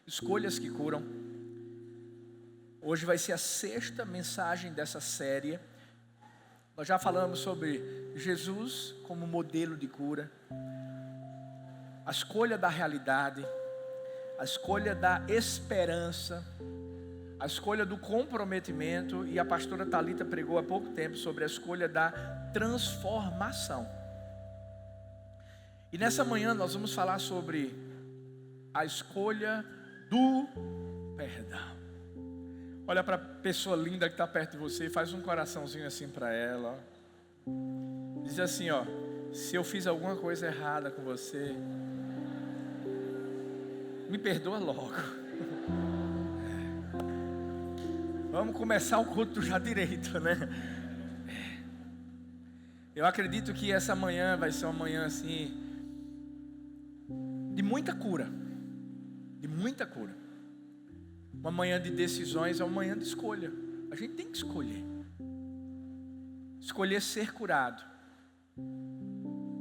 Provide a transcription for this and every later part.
Escolhas que curam. Hoje vai ser a 6ª mensagem dessa série. Nós já falamos sobre Jesus como modelo de cura, a escolha da realidade, a escolha da esperança, a escolha do comprometimento, e a pastora Thalita pregou há pouco tempo sobre a escolha da transformação. E nessa manhã nós vamos falar sobre a escolha do perdão. Olha para a pessoa linda que está perto de você, faz um coraçãozinho assim para ela. Diz assim, ó: se eu fiz alguma coisa errada com você, me perdoa logo. Vamos começar o culto já direito, né? Eu acredito que essa manhã vai ser uma manhã assim de muita cura. De muita cura. Uma manhã de decisões é uma manhã de escolha. A gente tem que escolher. Escolher ser curado,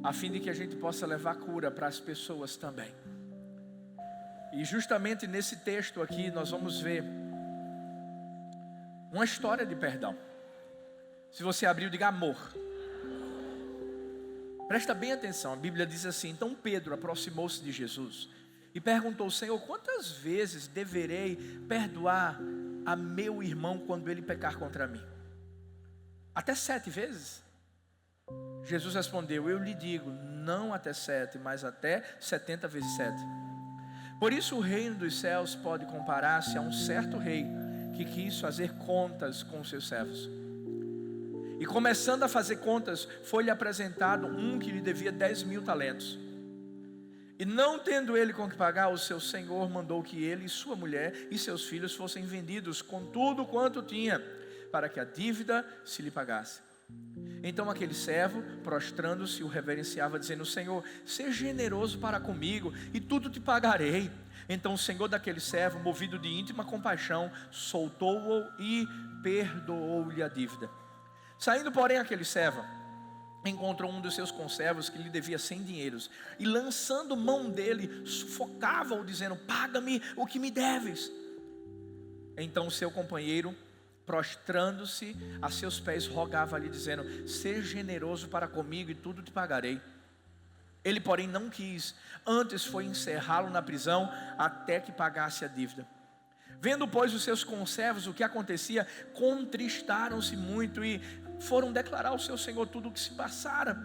a fim de que a gente possa levar cura para as pessoas também. E justamente nesse texto aqui nós vamos ver uma história de perdão. Se você abriu, diga amor. Presta bem atenção, a Bíblia diz assim: então Pedro aproximou-se de Jesus e perguntou: Senhor, quantas vezes deverei perdoar a meu irmão quando ele pecar contra mim? Até 7 vezes? Jesus respondeu: eu lhe digo, não até 7, mas até 70 vezes 7. Por isso o reino dos céus pode comparar-se a um certo rei que quis fazer contas com seus servos. E começando a fazer contas, foi-lhe apresentado um que lhe devia 10.000 talentos. E não tendo ele com que pagar, o seu senhor mandou que ele e sua mulher e seus filhos fossem vendidos com tudo quanto tinha, para que a dívida se lhe pagasse. Então aquele servo, prostrando-se, o reverenciava, dizendo: Senhor, seja generoso para comigo, e tudo te pagarei. Então o senhor daquele servo, movido de íntima compaixão, soltou-o e perdoou-lhe a dívida. Saindo, porém, aquele servo encontrou um dos seus conservos que lhe devia 100 dinheiros, e lançando mão dele, sufocava-o, dizendo: paga-me o que me deves. Então o seu companheiro, prostrando-se a seus pés, rogava-lhe, dizendo: seja generoso para comigo e tudo te pagarei. Ele, porém, não quis, antes foi encerrá-lo na prisão até que pagasse a dívida. Vendo, pois, os seus conservos o que acontecia, contristaram-se muito e foram declarar ao seu senhor tudo o que se passara.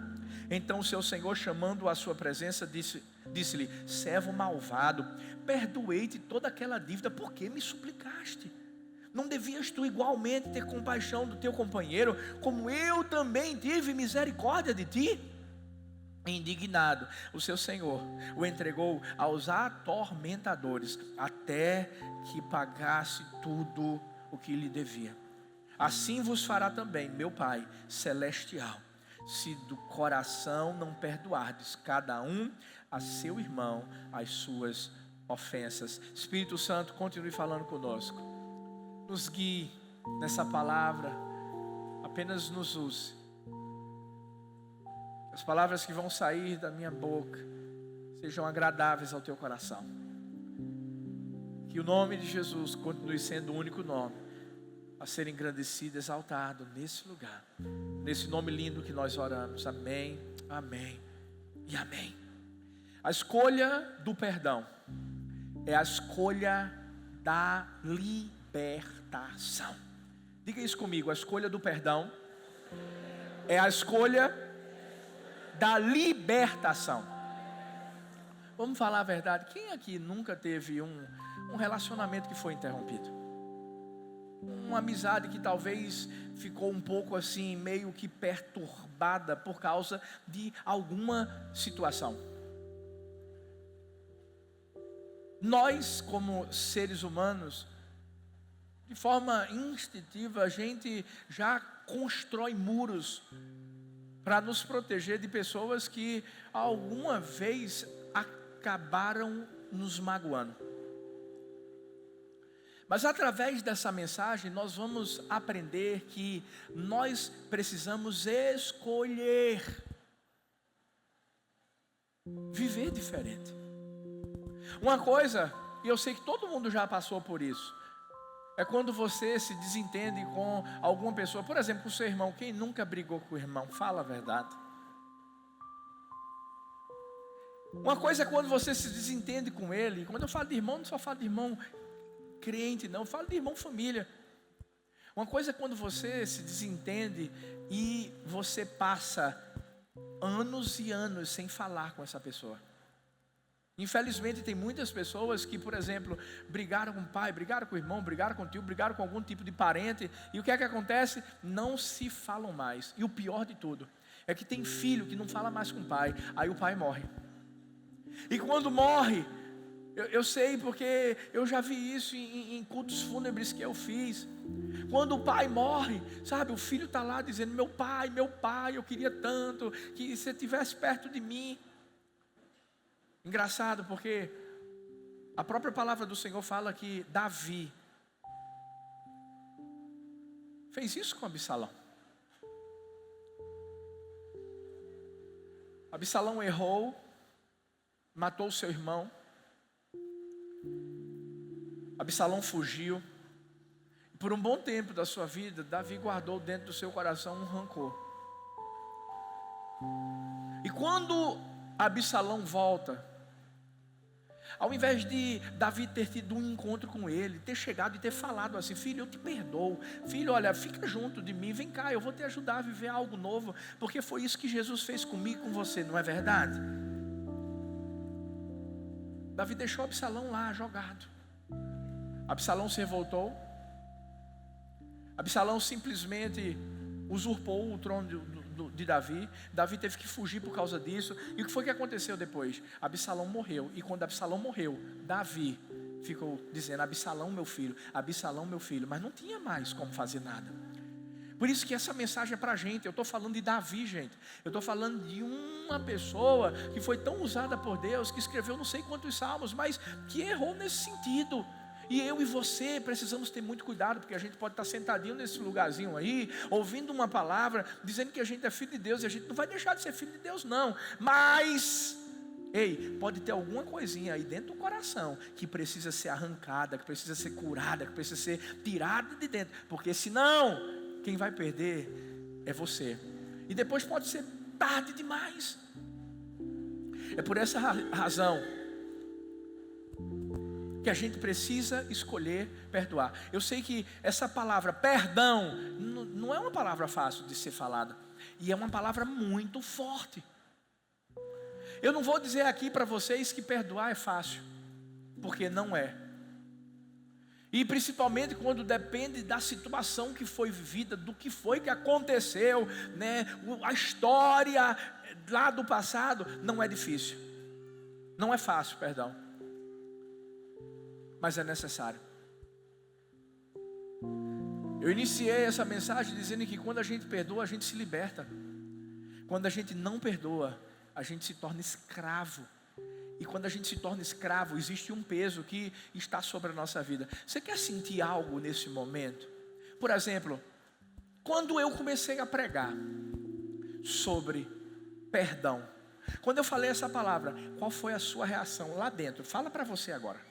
Então o seu senhor, chamando-o à sua presença, disse-lhe: servo malvado, perdoei-te toda aquela dívida, por que me suplicaste? Não devias tu igualmente ter compaixão do teu companheiro, como eu também tive misericórdia de ti? Indignado, o seu senhor o entregou aos atormentadores, até que pagasse tudo o que lhe devia. Assim vos fará também meu Pai celestial, se do coração não perdoardes cada um a seu irmão as suas ofensas. Espírito Santo, continue falando conosco. Nos guie nessa palavra, apenas nos use. As palavras que vão sair da minha boca sejam agradáveis ao teu coração. Que o nome de Jesus continue sendo o único nome a ser engrandecido, exaltado nesse lugar. Nesse nome lindo que nós oramos. Amém, amém e amém. A escolha do perdão é a escolha da libertação. Diga isso comigo: a escolha do perdão é a escolha da libertação. Vamos falar a verdade. Quem aqui nunca teve um relacionamento que foi interrompido? Uma amizade que talvez ficou um pouco assim, meio que perturbada por causa de alguma situação. Nós, como seres humanos, de forma instintiva, a gente já constrói muros para nos proteger de pessoas que alguma vez acabaram nos magoando. Mas através dessa mensagem nós vamos aprender que nós precisamos escolher viver diferente. Uma coisa e eu sei que todo mundo já passou por isso, é quando você se desentende com alguma pessoa, por exemplo, com o seu irmão. Quem nunca brigou com o irmão? Fala a verdade. Uma coisa é quando você se desentende com ele. Quando eu falo de irmão, não só falo de irmão crente, não, eu falo de irmão família. Uma coisa é quando você se desentende e você passa anos e anos sem falar com essa pessoa. Infelizmente tem muitas pessoas que, por exemplo, brigaram com o pai, brigaram com o irmão, brigaram com o tio, brigaram com algum tipo de parente, e o que é que acontece? Não se falam mais. E o pior de tudo é que tem filho que não fala mais com o pai, aí o pai morre. E quando morre, eu sei porque eu já vi isso em cultos fúnebres que eu fiz. Quando o pai morre, sabe, o filho está lá dizendo: meu pai, eu queria tanto que você estivesse perto de mim. Engraçado, porque a própria palavra do Senhor fala que Davi fez isso com Absalão. Absalão errou, matou o seu irmão. Absalão fugiu. Por um bom tempo da sua vida, Davi guardou dentro do seu coração um rancor. E quando Absalão volta, ao invés de Davi ter tido um encontro com ele, ter chegado e ter falado assim: filho, eu te perdoo, filho, olha, fica junto de mim, vem cá, eu vou te ajudar a viver algo novo, porque foi isso que Jesus fez comigo e com você, não é verdade? Davi deixou Absalão lá jogado. Absalão se revoltou. Absalão simplesmente usurpou o trono de Davi. Davi teve que fugir por causa disso. E o que foi que aconteceu depois? Absalão morreu. E quando Absalão morreu, Davi ficou dizendo: Absalão meu filho, mas não tinha mais como fazer nada. Por isso que essa mensagem é para a gente. Eu estou falando de Davi, gente. Eu estou falando de uma pessoa que foi tão usada por Deus, que escreveu não sei quantos salmos, mas que errou nesse sentido. E eu e você precisamos ter muito cuidado, porque a gente pode estar sentadinho nesse lugarzinho aí, ouvindo uma palavra, dizendo que a gente é filho de Deus, e a gente não vai deixar de ser filho de Deus não. Mas, ei, pode ter alguma coisinha aí dentro do coração que precisa ser arrancada, que precisa ser curada, que precisa ser tirada de dentro, porque senão, quem vai perder é você. E depois pode ser tarde demais. É por essa razão que a gente precisa escolher perdoar. Eu sei que essa palavra perdão não é uma palavra fácil de ser falada, e é uma palavra muito forte. Eu não vou dizer aqui para vocês que perdoar é fácil, porque não é. E principalmente quando depende da situação que foi vivida, do que foi que aconteceu, né? A história lá do passado, não é difícil, não é fácil, perdão, mas é necessário. Eu iniciei essa mensagem dizendo que quando a gente perdoa, a gente se liberta. Quando a gente não perdoa, a gente se torna escravo. E quando a gente se torna escravo, existe um peso que está sobre a nossa vida. Você quer sentir algo nesse momento? Por exemplo, quando eu comecei a pregar sobre perdão, quando eu falei essa palavra, qual foi a sua reação lá dentro? Fala para você agora.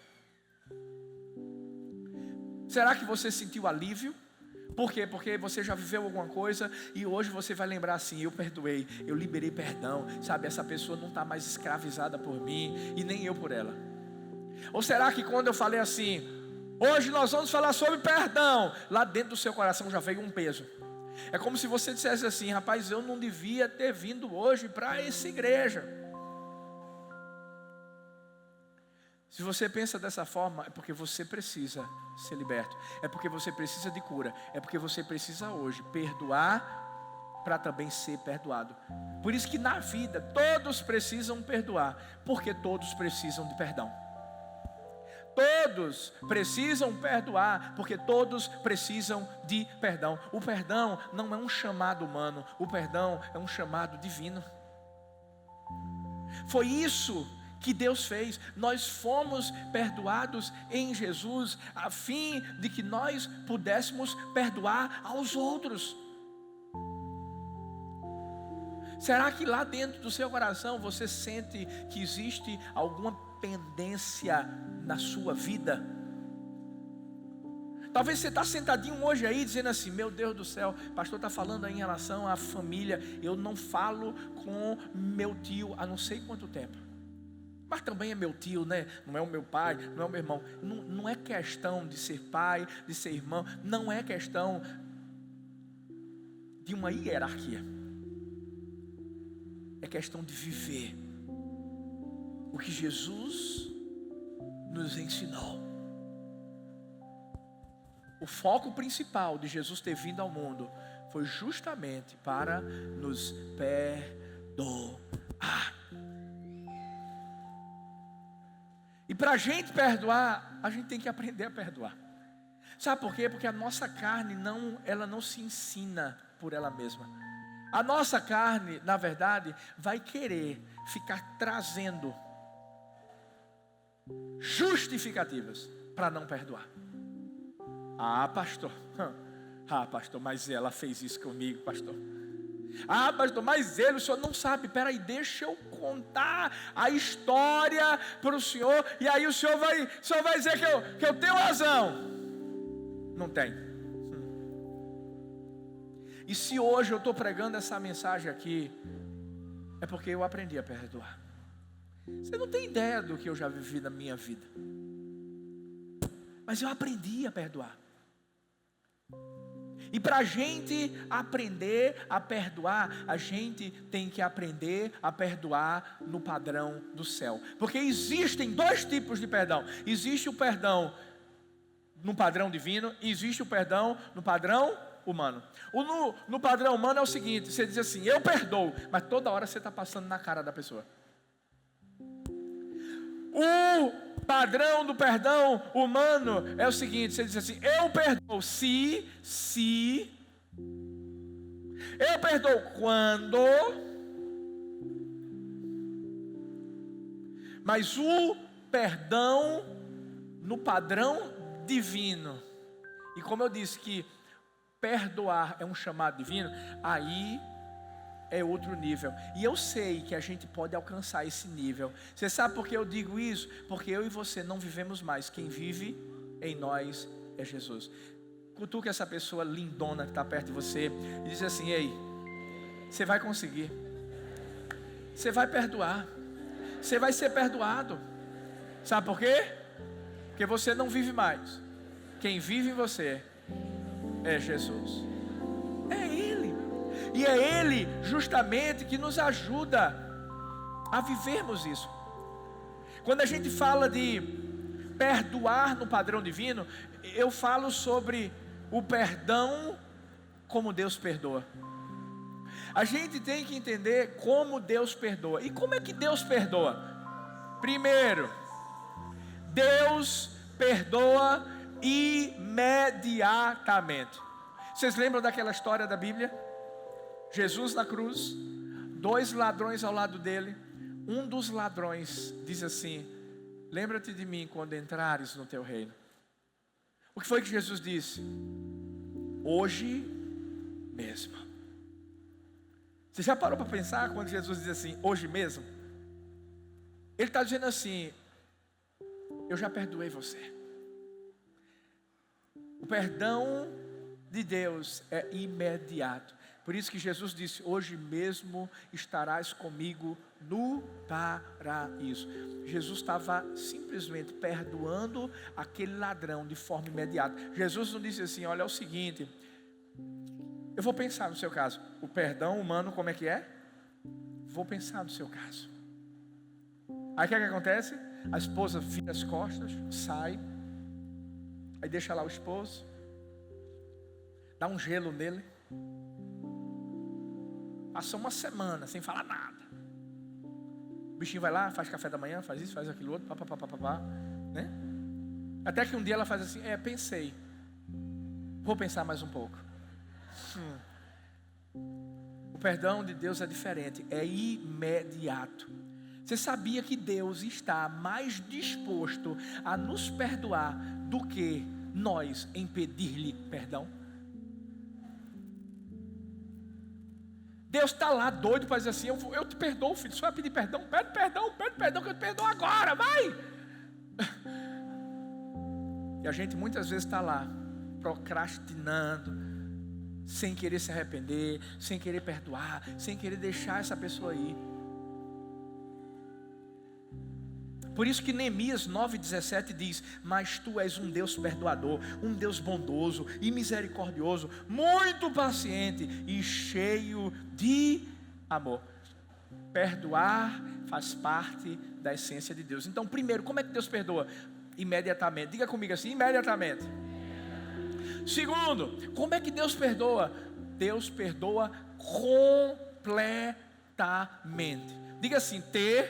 Será que você sentiu alívio? Por quê? Porque você já viveu alguma coisa e hoje você vai lembrar assim: eu perdoei, eu liberei perdão, sabe? Essa pessoa não está mais escravizada por mim e nem eu por ela. Ou será que quando eu falei assim, hoje nós vamos falar sobre perdão, lá dentro do seu coração já veio um peso? É como se você dissesse assim: rapaz, eu não devia ter vindo hoje para essa igreja. Se você pensa dessa forma, é porque você precisa ser liberto, é porque você precisa de cura, é porque você precisa hoje perdoar para também ser perdoado. Por isso que na vida todos precisam perdoar, porque todos precisam de perdão. Todos precisam perdoar, porque todos precisam de perdão. O perdão não é um chamado humano, o perdão é um chamado divino. Foi isso que Deus fez. Nós fomos perdoados em Jesus, a fim de que nós pudéssemos perdoar aos outros. Será que lá dentro do seu coração você sente que existe alguma pendência na sua vida. Talvez você está sentadinho hoje aí dizendo assim: meu Deus do céu, o pastor está falando aí em relação à família. Eu não falo com meu tio há não sei quanto tempo. Mas também é meu tio, né? Não é o meu pai, não é o meu irmão. Não é questão de ser pai, de ser irmão. Não é questão de uma hierarquia. É questão de viver o que Jesus nos ensinou. O foco principal de Jesus ter vindo ao mundo foi justamente para nos perdoar. E para a gente perdoar, a gente tem que aprender a perdoar. Sabe por quê? Porque a nossa carne ela não se ensina por ela mesma. A nossa carne, na verdade, vai querer ficar trazendo justificativas para não perdoar. Ah, pastor, mas ela fez isso comigo, pastor. Ah, pastor, mas o senhor não sabe. Peraí, deixa eu contar a história para o senhor, e aí o senhor vai dizer que eu tenho razão. Não tem. E se hoje eu estou pregando essa mensagem aqui, é porque eu aprendi a perdoar. Você não tem ideia do que eu já vivi na minha vida, mas eu aprendi a perdoar. E para a gente aprender a perdoar, a gente tem que aprender a perdoar no padrão do céu. Porque existem dois tipos de perdão. Existe o perdão no padrão divino e existe o perdão no padrão humano. No padrão humano é o seguinte: você diz assim, eu perdoo, mas toda hora você está passando na cara da pessoa. O padrão do perdão humano é o seguinte: você diz assim, eu perdoo se eu perdoo quando, mas o perdão no padrão divino, e como eu disse que perdoar é um chamado divino, aí é outro nível. E eu sei que a gente pode alcançar esse nível. Você sabe por que eu digo isso? Porque eu e você não vivemos mais. Quem vive em nós é Jesus. Cutuca essa pessoa lindona que está perto de você e diz assim: ei, você vai conseguir. Você vai perdoar. Você vai ser perdoado. Sabe por quê? Porque você não vive mais. Quem vive em você é Jesus. É Ele. E é Ele justamente que nos ajuda a vivermos isso. Quando a gente fala de perdoar no padrão divino, eu falo sobre o perdão como Deus perdoa. A gente tem que entender como Deus perdoa. E como é que Deus perdoa? Primeiro, Deus perdoa imediatamente. Vocês lembram daquela história da Bíblia? Jesus na cruz, 2 ladrões ao lado dele. Um dos ladrões diz assim: lembra-te de mim quando entrares no teu reino. O que foi que Jesus disse? Hoje mesmo. Você já parou para pensar quando Jesus diz assim, hoje mesmo? Ele está dizendo assim: eu já perdoei você. O perdão de Deus é imediato. Por isso que Jesus disse: hoje mesmo estarás comigo no paraíso. Jesus estava simplesmente perdoando aquele ladrão de forma imediata. Jesus não disse assim: olha, é o seguinte, eu vou pensar no seu caso. O perdão humano, como é que é? Vou pensar no seu caso. Aí o que acontece? A esposa vira as costas, sai, aí deixa lá o esposo, dá um gelo nele. Passou uma semana sem falar nada. O bichinho vai lá, faz café da manhã, faz isso, faz aquilo outro, né? Até que um dia ela faz assim: pensei, vou pensar mais um pouco. O perdão de Deus é diferente, é imediato. Você sabia que Deus está mais disposto a nos perdoar do que nós em pedir-lhe perdão? Deus está lá doido para dizer assim: eu te perdoo, filho. Só vai pedir perdão, pede perdão que eu te perdoo agora, vai. E a gente muitas vezes está lá, procrastinando, sem querer se arrepender, sem querer perdoar, sem querer deixar essa pessoa ir. Por isso que Neemias 9,17 diz: mas tu és um Deus perdoador, um Deus bondoso e misericordioso, muito paciente e cheio de amor. Perdoar faz parte da essência de Deus. Então, primeiro, como é que Deus perdoa? Imediatamente. Diga comigo assim: imediatamente. Segundo, como é que Deus perdoa? Deus perdoa completamente. Diga assim: T-U-D-O.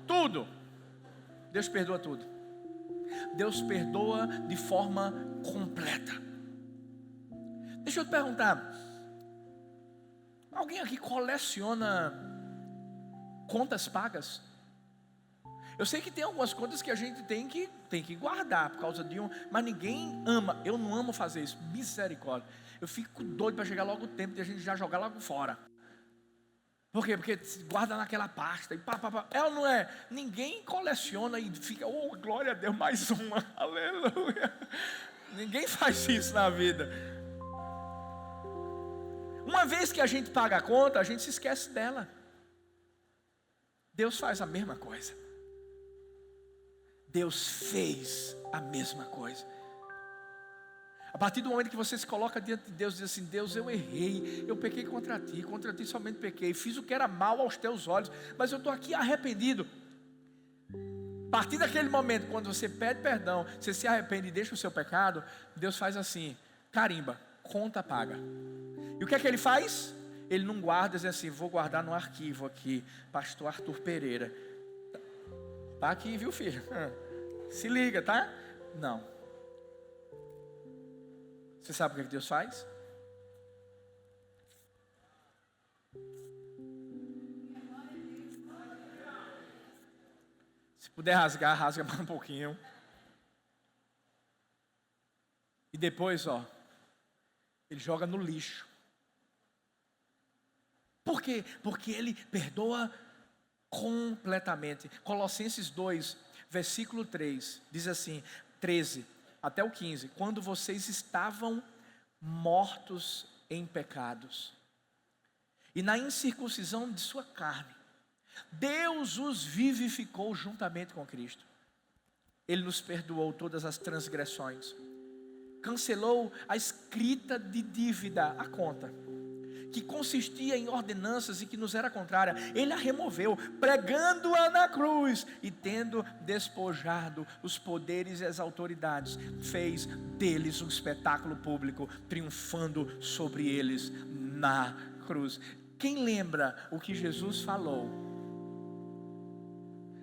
Tudo. Deus perdoa tudo. Deus perdoa de forma completa. Deixa eu te perguntar: alguém aqui coleciona contas pagas? Eu sei que tem algumas contas que a gente tem que guardar por causa de mas ninguém ama. Eu não amo fazer isso, misericórdia. Eu fico doido para chegar logo o tempo de a gente já jogar logo fora. Por quê? Porque guarda naquela pasta e pá. Ela não é. Ninguém coleciona e fica, oh, glória a Deus, mais uma, aleluia. Ninguém faz isso na vida. Uma vez que a gente paga a conta, a gente se esquece dela. Deus faz a mesma coisa. Deus fez a mesma coisa. A partir do momento que você se coloca diante de Deus e diz assim: Deus, eu errei, eu pequei contra ti somente pequei, fiz o que era mal aos teus olhos, mas eu estou aqui arrependido. A partir daquele momento, quando você pede perdão, você se arrepende e deixa o seu pecado, Deus faz assim: carimba, conta paga. E o que é que Ele faz? Ele não guarda, diz assim: vou guardar no arquivo aqui, pastor Arthur Pereira. Tá aqui, viu, filho? Se liga, tá? Não. Você sabe o que Deus faz? Se puder rasgar, rasga mais um pouquinho. E depois, Ele joga no lixo. Por quê? Porque Ele perdoa completamente. Colossenses 2, versículo 3, diz assim, 13 até o 15: quando vocês estavam mortos em pecados e na incircuncisão de sua carne, Deus os vivificou juntamente com Cristo. Ele nos perdoou todas as transgressões, cancelou a escrita de dívida, a conta, que consistia em ordenanças e que nos era contrária. Ele a removeu, pregando-a na cruz, e tendo despojado os poderes e as autoridades, fez deles um espetáculo público, triunfando sobre eles na cruz. Quem lembra o que Jesus falou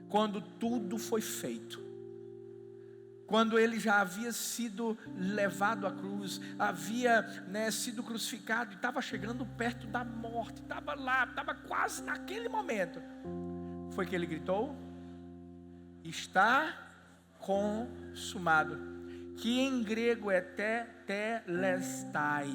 quando tudo foi feito? Quando Ele já havia sido levado à cruz, havia sido crucificado e estava chegando perto da morte, estava lá, estava quase naquele momento, foi que Ele gritou: está consumado, que em grego é tetelestai.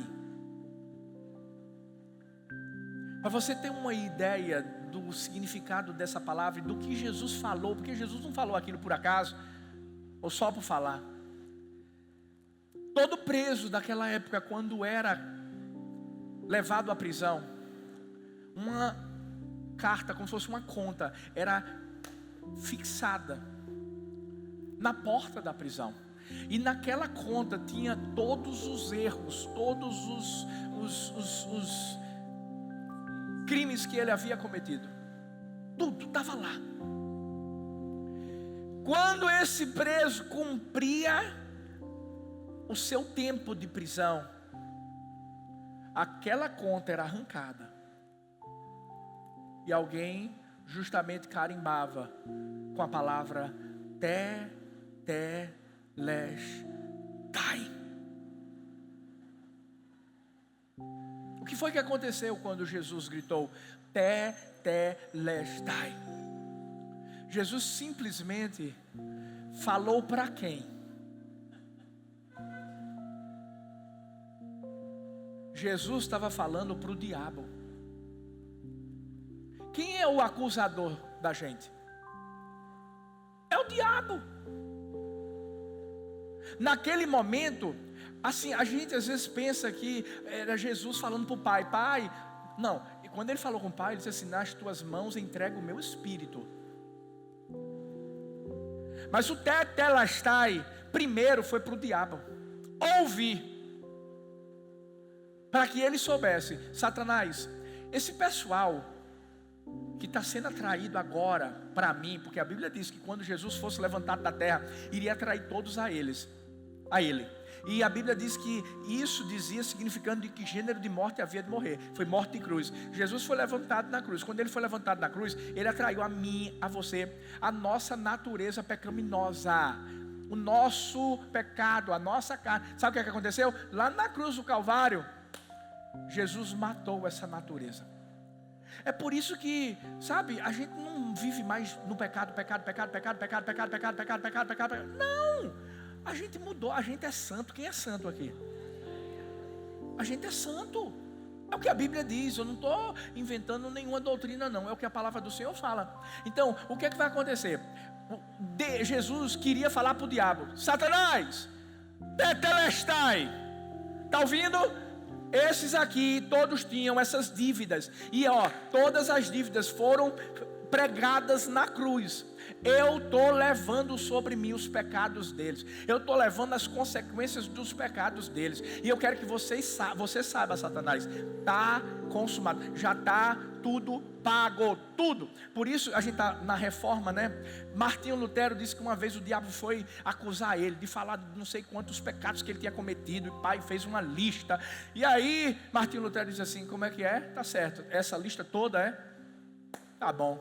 Para você ter uma ideia do significado dessa palavra e do que Jesus falou, porque Jesus não falou aquilo por acaso, ou só por falar. Todo preso daquela época, quando era levado à prisão, uma carta, como se fosse uma conta, era fixada na porta da prisão. E naquela conta tinha todos os erros, todos os crimes que ele havia cometido. Tudo estava lá. Quando esse preso cumpria o seu tempo de prisão, aquela conta era arrancada e alguém justamente carimbava com a palavra tetelestai. O que foi que aconteceu quando Jesus gritou tetelestai? Jesus simplesmente falou para quem? Jesus estava falando para o diabo. Quem é o acusador da gente? É o diabo. Naquele momento, assim, a gente às vezes pensa que era Jesus falando para o pai: Pai, não, e quando ele falou com o pai, ele disse assim: nas tuas mãos entrego o meu espírito. Mas o tetelestai primeiro foi para o diabo ouvir, para que ele soubesse: Satanás, esse pessoal que está sendo atraído agora para mim, porque a Bíblia diz que quando Jesus fosse levantado da terra, iria atrair todos a ele. E a Bíblia diz que isso dizia significando de que gênero de morte havia de morrer. Foi morte de cruz. Jesus foi levantado na cruz. Quando ele foi levantado na cruz, ele atraiu a mim, a você, a nossa natureza pecaminosa, o nosso pecado, a nossa carne. Sabe o que aconteceu? Lá na cruz do Calvário, Jesus matou essa natureza. É por isso que, sabe, a gente não vive mais no pecado. Não! A gente mudou, a gente é santo. Quem é santo aqui? A gente é santo. É o que a Bíblia diz. Eu não estou inventando nenhuma doutrina, não. É o que a palavra do Senhor fala. Então, o que é que vai acontecer? Jesus queria falar para o diabo: Satanás, tetelestai. Está ouvindo? Esses aqui, todos tinham essas dívidas. E todas as dívidas foram pregadas na cruz. Eu estou levando sobre mim os pecados deles. Eu estou levando as consequências dos pecados deles. E eu quero que você saiba, Satanás, está consumado. Já está tudo pago, tudo. Por isso a gente está na reforma, né? Martinho Lutero disse que uma vez o diabo foi acusar ele de falar de não sei quantos pecados que ele tinha cometido. E o pai fez uma lista. E aí Martinho Lutero disse assim: como é que é? Tá certo, essa lista toda é? Tá bom.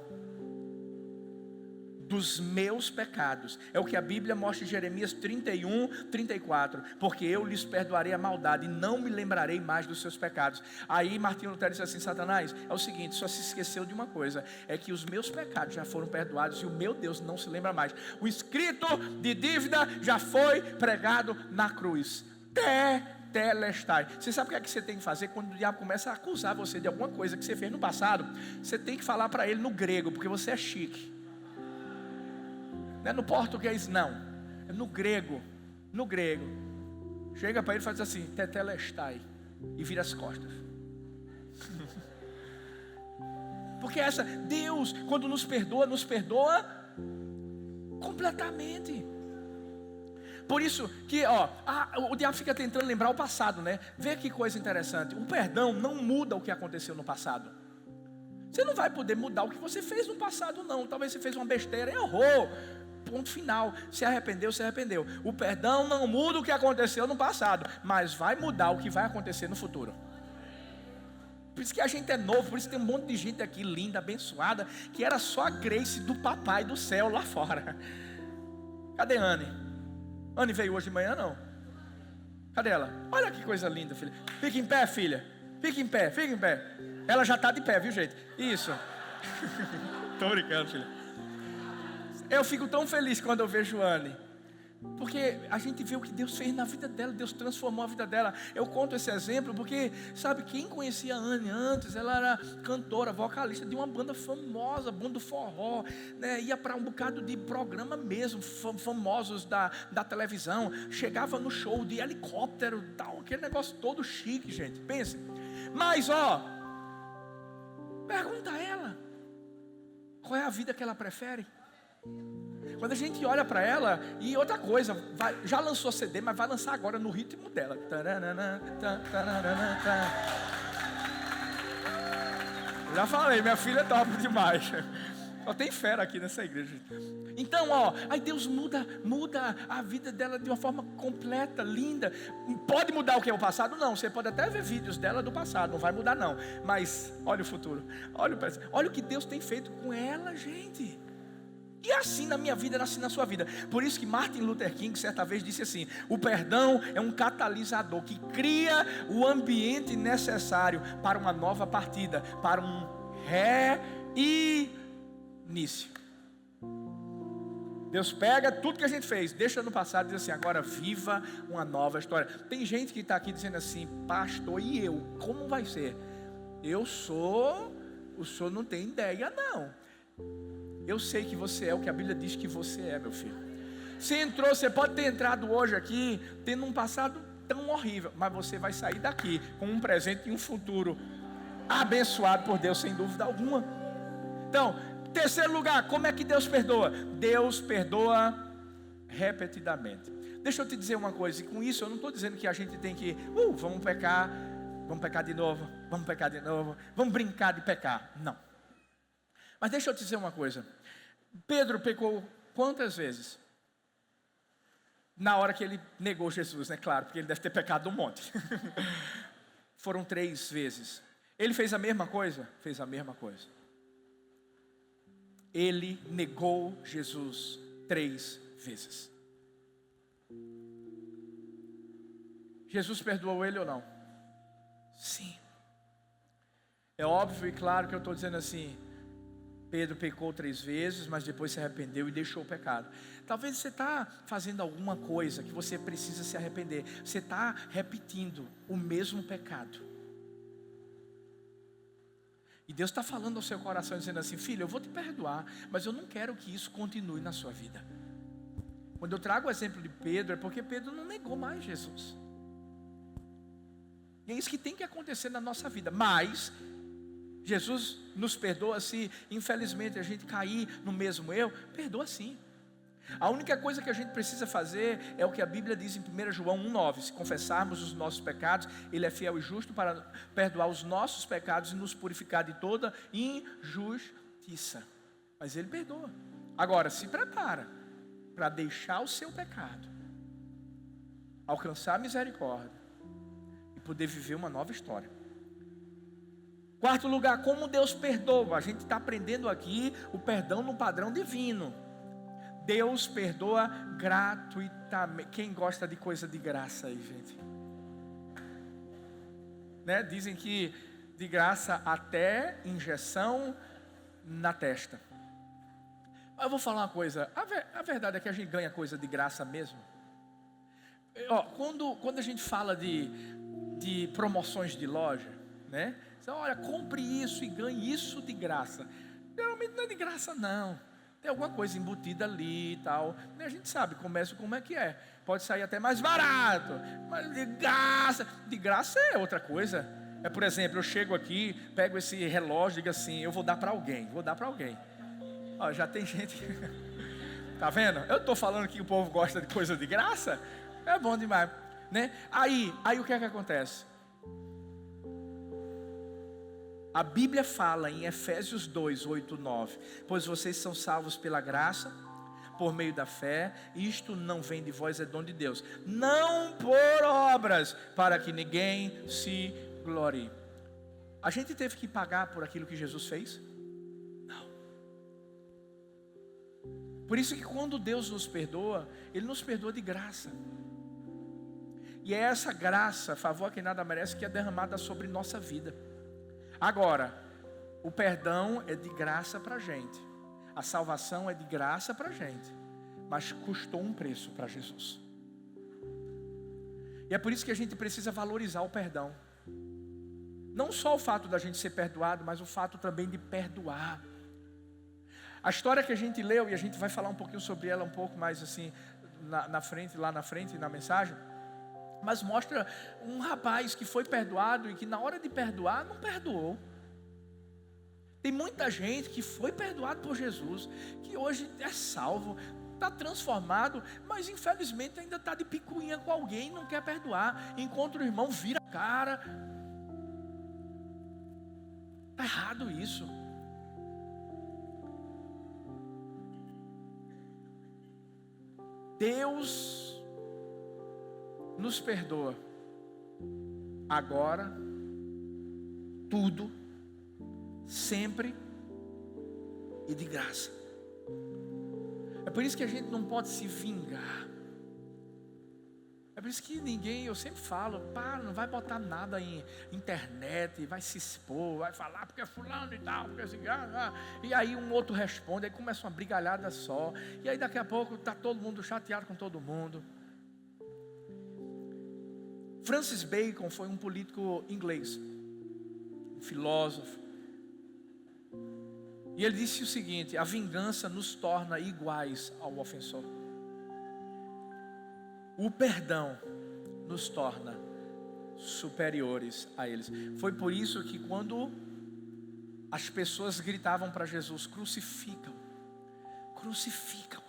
Dos meus pecados. É o que a Bíblia mostra em Jeremias 31, 34. Porque eu lhes perdoarei a maldade e não me lembrarei mais dos seus pecados. Aí Martinho Lutero disse assim: Satanás, é o seguinte, só se esqueceu de uma coisa, é que os meus pecados já foram perdoados e o meu Deus não se lembra mais. O escrito de dívida já foi pregado na cruz. Tetelestai. Você sabe o que é que você tem que fazer quando o diabo começa a acusar você de alguma coisa que você fez no passado? Você tem que falar para ele no grego, porque você é chique. Não é no português, não. É no grego. No grego. Chega para ele e faz assim: tetelestai. E vira as costas. Porque Deus, quando nos perdoa completamente. Por isso que o diabo fica tentando lembrar o passado, né? Vê que coisa interessante. O perdão não muda o que aconteceu no passado. Você não vai poder mudar o que você fez no passado, não. Talvez você fez uma besteira, errou. Ponto final. Se arrependeu, se arrependeu. O perdão não muda o que aconteceu no passado, mas vai mudar o que vai acontecer no futuro. Por isso que a gente é novo. Por isso tem um monte de gente aqui linda, abençoada, que era só a Grace do papai do céu lá fora. Cadê Anne? Anne veio hoje de manhã, não? Cadê ela? Olha que coisa linda, filha. Fica em pé, filha. Fica em pé, fica em pé. Ela já está de pé, viu, gente? Isso. Estou brincando, filha. Eu fico tão feliz quando eu vejo Anne, porque a gente vê o que Deus fez na vida dela. Deus transformou a vida dela. Eu conto esse exemplo porque, sabe, quem conhecia a Anne antes? Ela era cantora, vocalista de uma banda famosa, banda forró, né? Ia para um bocado de programa mesmo, famosos da televisão. Chegava no show de helicóptero, tal, aquele negócio todo chique, gente. Pense. Mas pergunta a ela, qual é a vida que ela prefere? Quando a gente olha para ela, e outra coisa, já lançou CD, mas vai lançar agora no ritmo dela. Já falei, minha filha é top demais. Só tem fera aqui nessa igreja. Então, aí Deus muda a vida dela de uma forma completa, linda. Pode mudar o que é o passado? Não, você pode até ver vídeos dela do passado, não vai mudar não. Mas olha o futuro, olha o que Deus tem feito com ela, gente. E assim na minha vida, assim na sua vida. Por isso que Martin Luther King certa vez disse assim: o perdão é um catalisador que cria o ambiente necessário para uma nova partida, para um reinício. Deus pega tudo que a gente fez, deixa no passado e diz assim: agora viva uma nova história. Tem gente que está aqui dizendo assim: pastor, e eu? Como vai ser? O senhor não tem ideia não. Eu sei que você é o que a Bíblia diz que você é, meu filho. Você pode ter entrado hoje aqui tendo um passado tão horrível, mas você vai sair daqui com um presente e um futuro abençoado por Deus, sem dúvida alguma. Então, terceiro lugar, como é que Deus perdoa? Deus perdoa repetidamente. Deixa eu te dizer uma coisa, e com isso eu não estou dizendo que a gente tem que, vamos pecar de novo, vamos brincar de pecar. Não. Mas deixa eu te dizer uma coisa. Pedro pecou quantas vezes? Na hora que ele negou Jesus, né? Claro, porque ele deve ter pecado um monte. Foram 3 vezes. Ele fez a mesma coisa? Fez a mesma coisa. Ele negou Jesus 3 vezes. Jesus perdoou ele ou não? Sim. É óbvio e claro que eu estou dizendo assim: Pedro pecou 3 vezes, mas depois se arrependeu e deixou o pecado. Talvez você está fazendo alguma coisa que você precisa se arrepender. Você está repetindo o mesmo pecado. E Deus está falando ao seu coração, dizendo assim: filho, eu vou te perdoar, mas eu não quero que isso continue na sua vida. Quando eu trago o exemplo de Pedro, é porque Pedro não negou mais Jesus. E é isso que tem que acontecer na nossa vida. Mas Jesus nos perdoa se infelizmente a gente cair no mesmo erro. Perdoa sim. A única coisa que a gente precisa fazer é o que a Bíblia diz em 1 João 1,9: se confessarmos os nossos pecados, Ele é fiel e justo para perdoar os nossos pecados e nos purificar de toda injustiça. Mas Ele perdoa. Agora, se prepara para deixar o seu pecado, alcançar a misericórdia e poder viver uma nova história. Quarto lugar, como Deus perdoa. A gente está aprendendo aqui o perdão no padrão divino. Deus perdoa gratuitamente. Quem gosta de coisa de graça aí, gente? Né? Dizem que de graça até injeção na testa. Mas eu vou falar uma coisa. A verdade é que a gente ganha coisa de graça mesmo. Quando a gente fala de promoções de loja, né? Então, olha, compre isso e ganhe isso de graça. Geralmente não é de graça não. Tem alguma coisa embutida ali e tal. E a gente sabe, comércio como é que é. Pode sair até mais barato. Mas de graça é outra coisa. É, por exemplo, eu chego aqui, pego esse relógio e digo assim: eu vou dar para alguém. Ó, já tem gente. Tá vendo? Eu estou falando que o povo gosta de coisa de graça. É bom demais, né? Aí o que é que acontece? A Bíblia fala em Efésios 2, 8, 9: pois vocês são salvos pela graça, por meio da fé. Isto não vem de vós, é dom de Deus, não por obras, para que ninguém se glorie. A gente teve que pagar por aquilo que Jesus fez? Não. Por isso que quando Deus nos perdoa, Ele nos perdoa de graça. E é essa graça, favor que nada merece, que é derramada sobre nossa vida. Agora, o perdão é de graça para a gente. A salvação é de graça para a gente. Mas custou um preço para Jesus. E é por isso que a gente precisa valorizar o perdão. Não só o fato da gente ser perdoado, mas o fato também de perdoar. A história que a gente leu, e a gente vai falar um pouquinho sobre ela um pouco mais assim, lá na frente, na mensagem. Mas mostra um rapaz que foi perdoado e que na hora de perdoar não perdoou. Tem muita gente que foi perdoado por Jesus, que hoje é salvo, está transformado, mas infelizmente ainda está de picuinha com alguém e não quer perdoar. Encontra o irmão, vira a cara. Está errado isso. Deus nos perdoa agora, tudo, sempre e de graça. É por isso que a gente não pode se vingar. É por por isso que eu sempre falo, não vai botar nada em internet, vai se expor, vai falar porque é fulano e tal, porque assim, e aí um outro responde, aí começa uma brigalhada só, e aí daqui a pouco está todo mundo chateado com todo mundo. Francis Bacon foi um político inglês, um filósofo, e ele disse o seguinte: a vingança nos torna iguais ao ofensor. O perdão nos torna superiores a eles. Foi por isso que quando as pessoas gritavam para Jesus: crucificam, crucificam.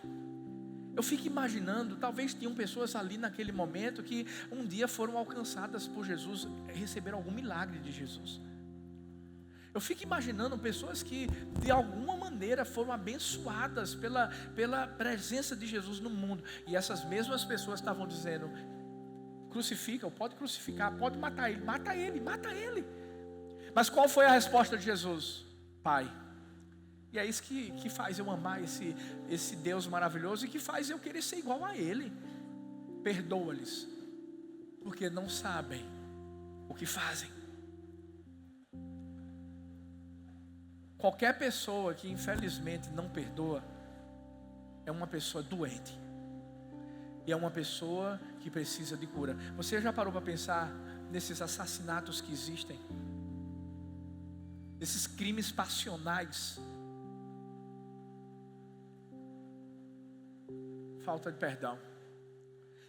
Eu fico imaginando, talvez tinham pessoas ali naquele momento que um dia foram alcançadas por Jesus, receberam algum milagre de Jesus. Eu fico imaginando pessoas que de alguma maneira foram abençoadas pela presença de Jesus no mundo. E essas mesmas pessoas estavam dizendo: crucificam, pode crucificar, pode matar ele, mata ele, mata ele. Mas qual foi a resposta de Jesus? Pai. E é isso que faz eu amar esse Deus maravilhoso e que faz eu querer ser igual a Ele. Perdoa-lhes, porque não sabem o que fazem. Qualquer pessoa que infelizmente não perdoa é uma pessoa doente. E é uma pessoa que precisa de cura. Você já parou para pensar nesses assassinatos que existem? Esses crimes passionais? Falta de perdão.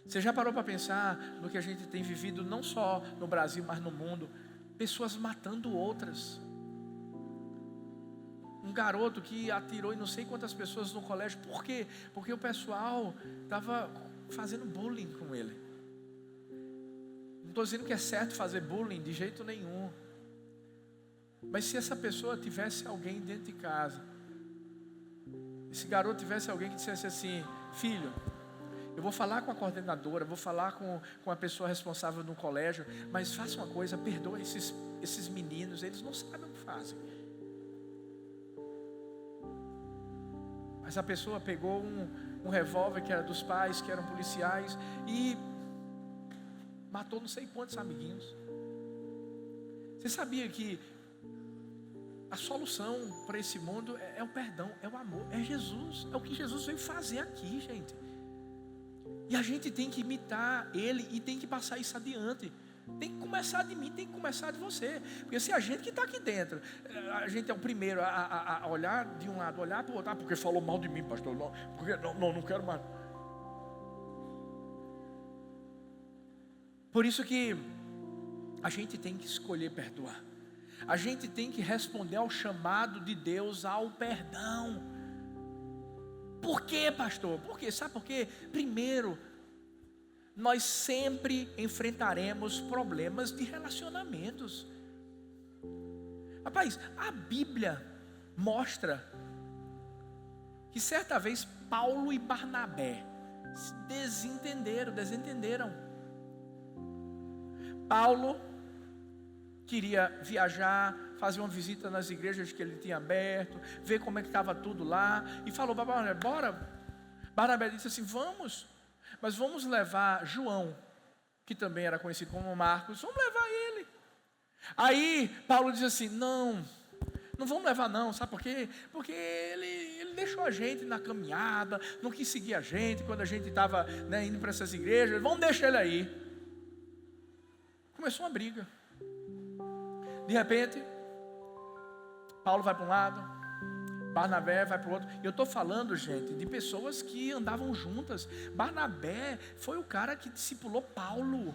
Você já parou para pensar no que a gente tem vivido não só no Brasil, mas no mundo? Pessoas matando outras. Um garoto que atirou em não sei quantas pessoas no colégio. Por quê? Porque o pessoal estava fazendo bullying com ele. Não estou dizendo que é certo fazer bullying de jeito nenhum. Mas se essa pessoa tivesse alguém dentro de casa, esse garoto tivesse alguém que dissesse assim: filho, eu vou falar com a coordenadora, vou falar com a pessoa responsável no colégio, mas faça uma coisa, perdoa esses meninos, eles não sabem o que fazem. Mas a pessoa pegou um revólver que era dos pais, que eram policiais, e matou não sei quantos amiguinhos. Você sabia que a solução para esse mundo é o perdão, é o amor, é Jesus, é o que Jesus veio fazer aqui, gente. E a gente tem que imitar Ele e tem que passar isso adiante. Tem que começar de mim, tem que começar de você. Porque se a gente que está aqui dentro, a gente é o primeiro a olhar de um lado, olhar para o outro, porque falou mal de mim, pastor, não, porque não quero mais. Por isso que a gente tem que escolher perdoar. A gente tem que responder ao chamado de Deus ao perdão. Por quê, pastor? Por quê? Sabe por quê? Primeiro, nós sempre enfrentaremos problemas de relacionamentos. Rapaz, a Bíblia mostra que certa vez Paulo e Barnabé se desentenderam. Paulo queria viajar, fazer uma visita nas igrejas que ele tinha aberto, ver como é que estava tudo lá, e falou para Barnabé: bora. Barnabé disse assim: vamos, mas vamos levar João, que também era conhecido como Marcos, vamos levar ele. Aí Paulo diz assim: não vamos levar não, sabe por quê? Porque ele deixou a gente na caminhada, não quis seguir a gente quando a gente estava indo para essas igrejas, vamos deixar ele aí. Começou uma briga. De repente, Paulo vai para um lado, Barnabé vai para o outro. E eu estou falando, gente, de pessoas que andavam juntas. Barnabé foi o cara que discipulou Paulo.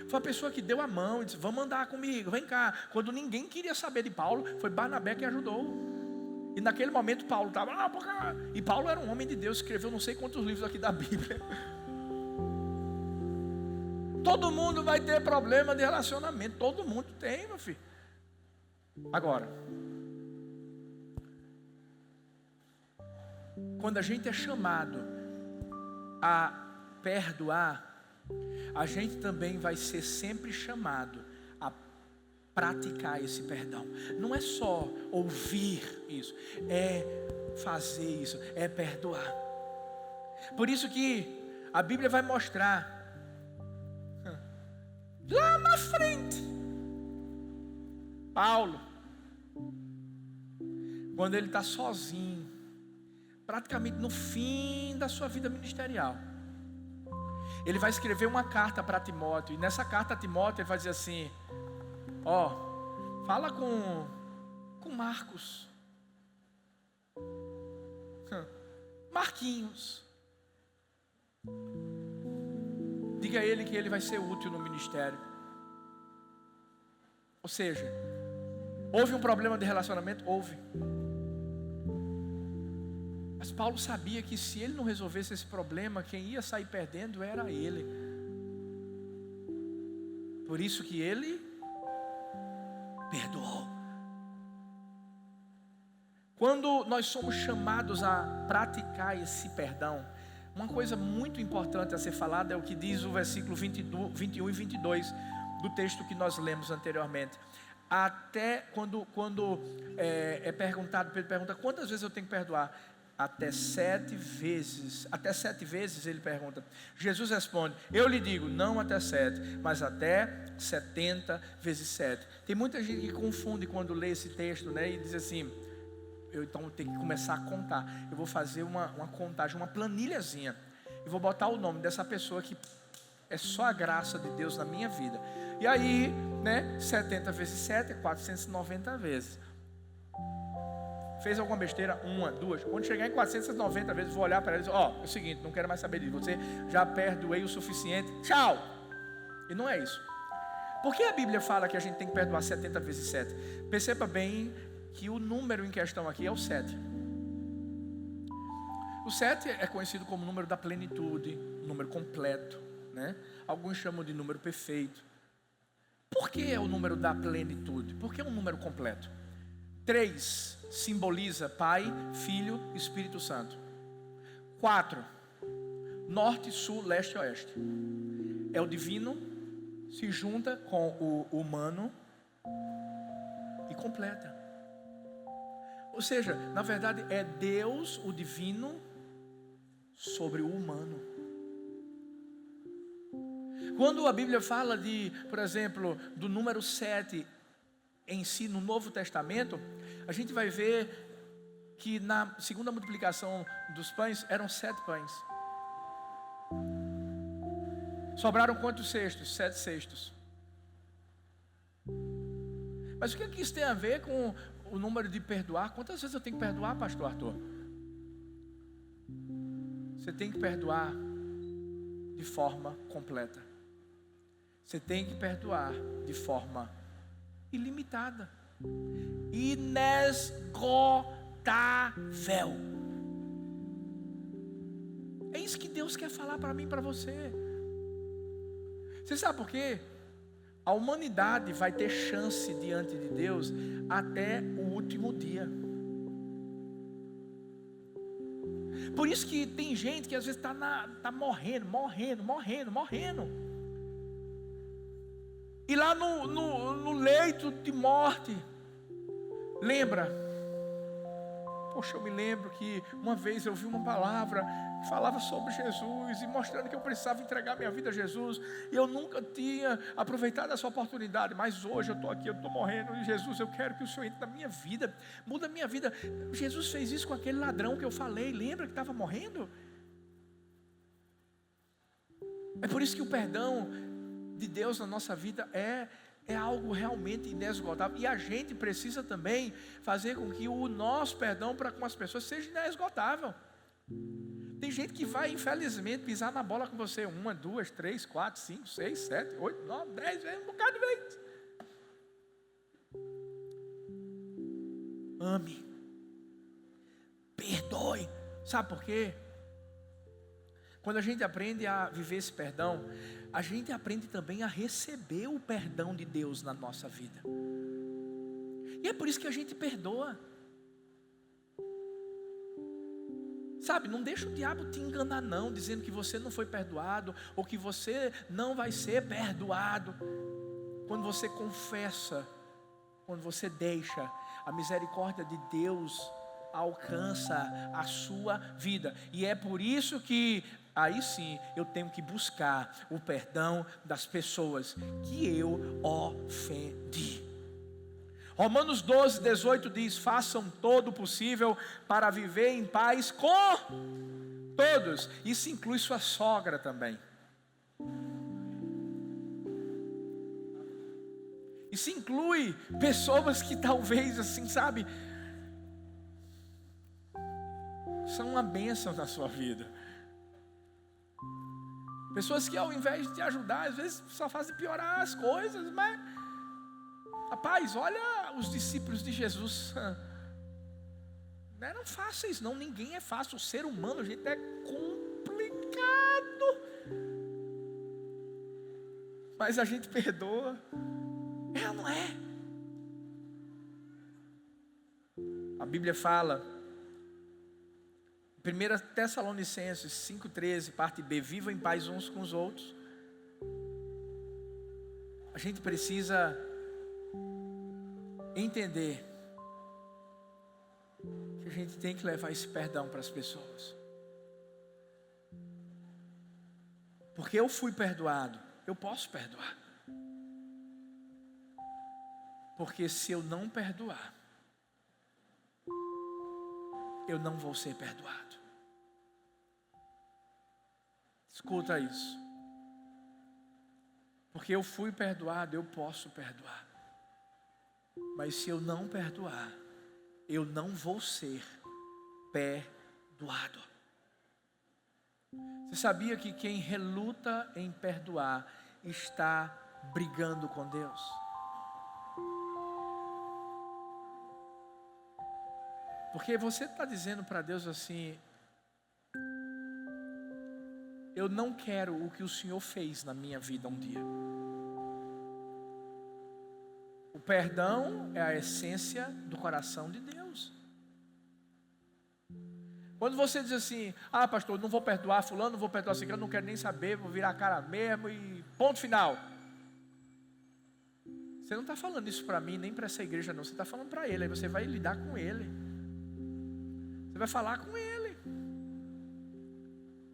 Foi a pessoa que deu a mão e disse: vamos andar comigo, vem cá. Quando ninguém queria saber de Paulo, foi Barnabé que ajudou. E naquele momento Paulo estava e Paulo era um homem de Deus, escreveu não sei quantos livros aqui da Bíblia. Todo mundo vai ter problema de relacionamento. Todo mundo tem, meu filho. Agora, quando a gente é chamado a perdoar, a gente também vai ser sempre chamado a praticar esse perdão. Não é só ouvir isso, é fazer isso, é perdoar. Por isso que a Bíblia vai mostrar Lá na frente. Paulo, quando ele está sozinho, praticamente no fim da sua vida ministerial, ele vai escrever uma carta para Timóteo. E nessa carta a Timóteo ele vai dizer assim: fala com Marcos, Marquinhos, diga a ele que ele vai ser útil no ministério. Ou seja, houve um problema de relacionamento? Houve. Mas Paulo sabia que se ele não resolvesse esse problema, quem ia sair perdendo era ele. Por isso que ele perdoou. Quando nós somos chamados a praticar esse perdão, uma coisa muito importante a ser falada é o que diz o versículo 21 e 22 do texto que nós lemos anteriormente. Até quando é perguntado, Pedro pergunta: quantas vezes eu tenho que perdoar? Até 7 vezes. Até 7 vezes ele pergunta. Jesus responde: eu lhe digo, não até 7, mas até 70 vezes 7. Tem muita gente que confunde quando lê esse texto, né? E diz assim: então eu tenho que começar a contar. Eu vou fazer uma contagem, uma planilhazinha, e vou botar o nome dessa pessoa que é só a graça de Deus na minha vida. E aí, né, 70 vezes 7 é 490 vezes. Fez alguma besteira? 1, 2. Quando chegar em 490 vezes, vou olhar para ele e dizer: é o seguinte, não quero mais saber de você, já perdoei o suficiente, tchau. E não é isso. Por que a Bíblia fala que a gente tem que perdoar 70 vezes 7? Perceba bem que o número em questão aqui é o 7. O 7 é conhecido como o número da plenitude, número completo, né? Alguns chamam de número perfeito. Por que é o número da plenitude? Porque é um número completo. 3 simboliza Pai, Filho, Espírito Santo. 4, norte, sul, leste e oeste. É o divino, se junta com o humano e completa. Ou seja, na verdade é Deus, o divino, sobre o humano. Quando a Bíblia fala por exemplo, do número 7 em si no Novo Testamento, a gente vai ver que na segunda multiplicação dos pães eram 7 pães. Sobraram quantos cestos? 7 cestos. Mas o que isso tem a ver com o número de perdoar? Quantas vezes eu tenho que perdoar, pastor Arthur? Você tem que perdoar de forma completa. Você tem que perdoar de forma ilimitada, inesgotável. É isso que Deus quer falar para mim e para você. Você sabe por quê? A humanidade vai ter chance diante de Deus até o último dia. Por isso que tem gente que às vezes está morrendo. E lá no leito de morte, lembra? Poxa, eu me lembro que uma vez eu vi uma palavra que falava sobre Jesus e mostrando que eu precisava entregar minha vida a Jesus. E eu nunca tinha aproveitado essa oportunidade, mas hoje eu estou aqui, eu estou morrendo. E Jesus, eu quero que o Senhor entre na minha vida, muda a minha vida. Jesus fez isso com aquele ladrão que eu falei, lembra que estava morrendo? É por isso que o perdão de Deus na nossa vida é algo realmente inesgotável. E a gente precisa também fazer com que o nosso perdão para com as pessoas seja inesgotável. Tem gente que vai, infelizmente, pisar na bola com você 1, 2, 3, 4, 5, 6, 7, 8, 9, 10 vezes, um bocado de vezes. Ame, perdoe. Sabe por quê? Quando a gente aprende a viver esse perdão, a gente aprende também a receber o perdão de Deus na nossa vida. E é por isso que a gente perdoa. Sabe, não deixa o diabo te enganar não, dizendo que você não foi perdoado, ou que você não vai ser perdoado. Quando você confessa, quando você deixa, a misericórdia de Deus alcança a sua vida. E é por isso que aí sim eu tenho que buscar o perdão das pessoas que eu ofendi. Romanos 12, 18 diz: façam todo o possível para viver em paz com todos. Isso inclui sua sogra também. Isso inclui pessoas que talvez assim, sabe, são uma bênção na sua vida. Pessoas que ao invés de te ajudar, às vezes só fazem piorar as coisas. Mas, rapaz, olha os discípulos de Jesus. Não eram fáceis não, ninguém é fácil. O ser humano, gente, é complicado. Mas a gente perdoa. É ou não é? A Bíblia fala, 1 Tessalonicenses 5,13, parte B: vivam em paz uns com os outros. A gente precisa entender que a gente tem que levar esse perdão para as pessoas. Porque eu fui perdoado, eu posso perdoar. Porque se eu não perdoar, eu não vou ser perdoado. Escuta isso. Porque eu fui perdoado, eu posso perdoar. Mas se eu não perdoar, eu não vou ser perdoado. Você sabia que quem reluta em perdoar está brigando com Deus? Porque você está dizendo para Deus assim: eu não quero o que o Senhor fez na minha vida um dia. O perdão é a essência do coração de Deus. Quando você diz assim: ah, pastor, não vou perdoar fulano, não vou perdoar ciclano, não quero nem saber, vou virar a cara mesmo e ponto final. Você não está falando isso para mim, nem para essa igreja não, você está falando para ele. Aí você vai lidar com ele. Você vai falar com ele.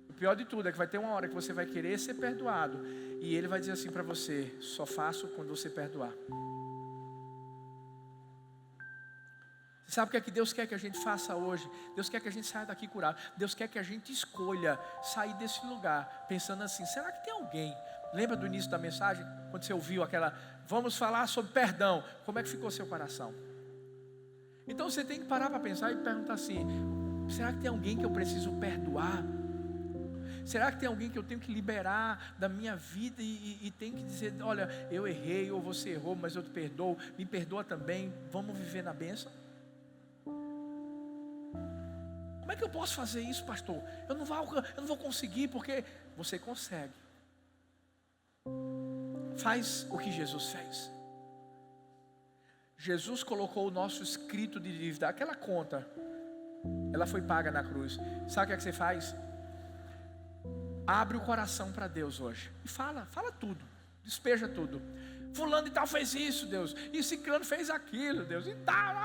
O pior de tudo é que vai ter uma hora que você vai querer ser perdoado e ele vai dizer assim para você: só faço quando você perdoar. Você sabe o que é que Deus quer que a gente faça hoje? Deus quer que a gente saia daqui curado. Deus quer que a gente escolha sair desse lugar pensando assim: será que tem alguém? Lembra do início da mensagem? Quando você ouviu aquela: vamos falar sobre perdão. Como é que ficou seu coração? Então você tem que parar para pensar e perguntar assim: será que tem alguém que eu preciso perdoar? Será que tem alguém que eu tenho que liberar da minha vida e tem que dizer: olha, eu errei, ou você errou, mas eu te perdoo, me perdoa também, vamos viver na bênção? Como é que eu posso fazer isso, pastor? Eu não vou conseguir, porque você consegue. Faz o que Jesus fez. Jesus colocou o nosso escrito de dívida, aquela conta, ela foi paga na cruz. Sabe o que é que você faz? Abre o coração para Deus hoje e fala tudo, despeja tudo. Fulano e tal fez isso, Deus, e ciclano fez aquilo, Deus, e tal.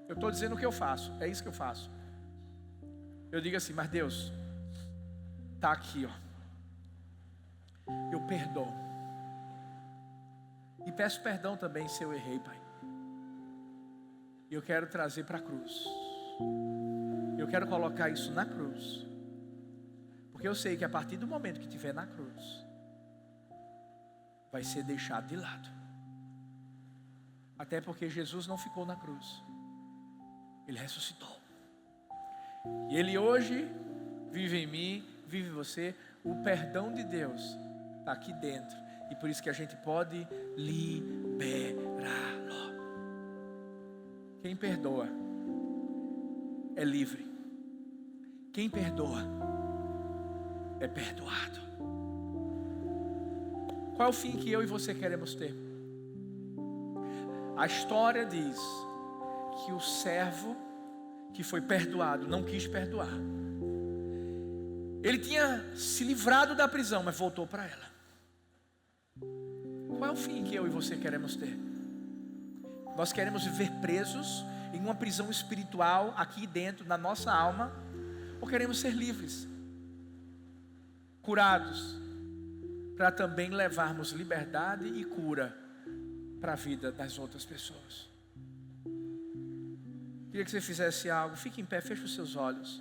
Eu estou dizendo o que eu faço, é isso que eu faço. Eu digo assim: mas Deus, está aqui, ó, eu perdoo. E peço perdão também se eu errei, Pai. E eu quero trazer para a cruz. Eu quero colocar isso na cruz. Porque eu sei que a partir do momento que estiver na cruz, vai ser deixado de lado. Até porque Jesus não ficou na cruz. Ele ressuscitou. E Ele hoje vive em mim, vive em você. O perdão de Deus está aqui dentro. E por isso que a gente pode liberá-lo. Quem perdoa é livre. Quem perdoa é perdoado. Qual é o fim que eu e você queremos ter? A história diz que o servo que foi perdoado não quis perdoar. Ele tinha se livrado da prisão, mas voltou para ela. Qual é o fim que eu e você queremos ter? Nós queremos viver presos em uma prisão espiritual aqui dentro, na nossa alma, ou queremos ser livres, curados, para também levarmos liberdade e cura para a vida das outras pessoas. Queria que você fizesse algo. Fique em pé, feche os seus olhos.